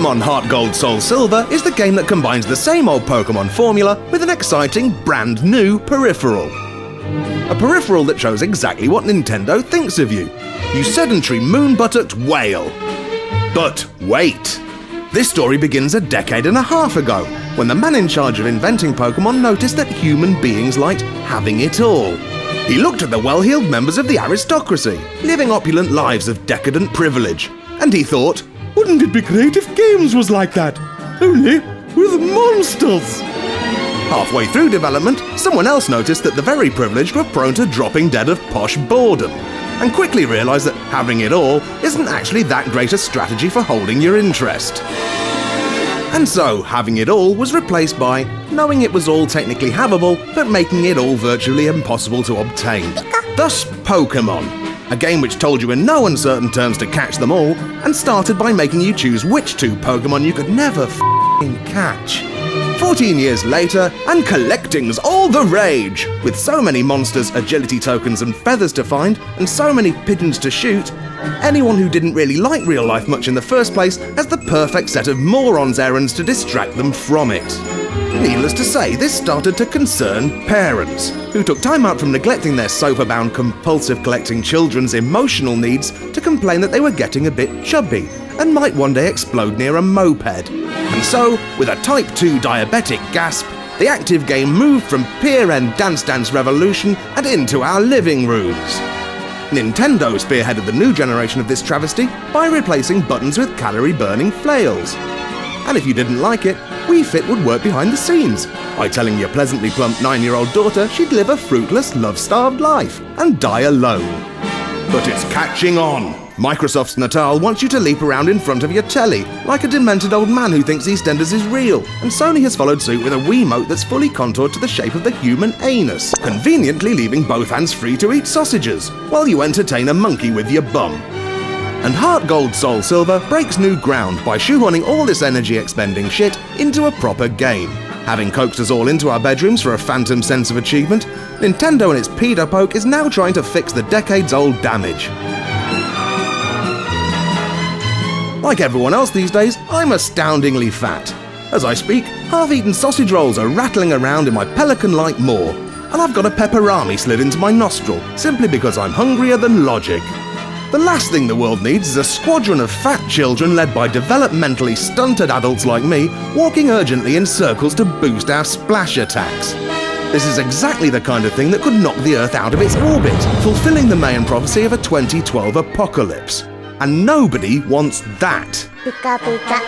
Pokemon HeartGold SoulSilver is the game that combines the same old Pokemon formula with an exciting, brand new peripheral. A peripheral that shows exactly what Nintendo thinks of you. You sedentary moon-buttocked whale. But wait! This story begins a decade and a half ago, when the man in charge of inventing Pokemon noticed that human beings liked having it all. He looked at the well-heeled members of the aristocracy, living opulent lives of decadent privilege, and he thought, wouldn't it be great if games was like that? Only with monsters! Halfway through development, someone else noticed that the very privileged were prone to dropping dead of posh boredom, and quickly realised that having it all isn't actually that great a strategy for holding your interest. And so, having it all was replaced by knowing it was all technically havable, but making it all virtually impossible to obtain. Thus, Pokemon, a game which told you in no uncertain terms to catch them all, and started by making you choose which two Pokemon you could never f***ing catch. 14 years later, and collecting's all the rage! With so many monsters, agility tokens and feathers to find, and so many pigeons to shoot, anyone who didn't really like real life much in the first place has the perfect set of morons' errands to distract them from it. Needless to say, this started to concern parents, who took time out from neglecting their sofa-bound compulsive collecting children's emotional needs to complain that they were getting a bit chubby and might one day explode near a moped. And so, with a Type 2 diabetic gasp, the active game moved from pier-end Dance Dance Revolution and into our living rooms. Nintendo spearheaded the new generation of this travesty by replacing buttons with calorie-burning flails. And if you didn't like it, Wii Fit would work behind the scenes by telling your pleasantly plump 9-year-old daughter she'd live a fruitless, love-starved life and die alone. But it's catching on. Microsoft's Natal wants you to leap around in front of your telly like a demented old man who thinks EastEnders is real, and Sony has followed suit with a Wiimote that's fully contoured to the shape of the human anus, conveniently leaving both hands free to eat sausages, while you entertain a monkey with your bum. And HeartGold SoulSilver breaks new ground by shoehorning all this energy-expending shit into a proper game. Having coaxed us all into our bedrooms for a phantom sense of achievement, Nintendo and its pedo-poke is now trying to fix the decades-old damage. Like everyone else these days, I'm astoundingly fat. As I speak, half-eaten sausage rolls are rattling around in my pelican-like maw, and I've got a pepperami slid into my nostril simply because I'm hungrier than logic. The last thing the world needs is a squadron of fat children led by developmentally stunted adults like me walking urgently in circles to boost our splash attacks. This is exactly the kind of thing that could knock the Earth out of its orbit, fulfilling the Mayan prophecy of a 2012 apocalypse. And nobody wants that. Puka puka.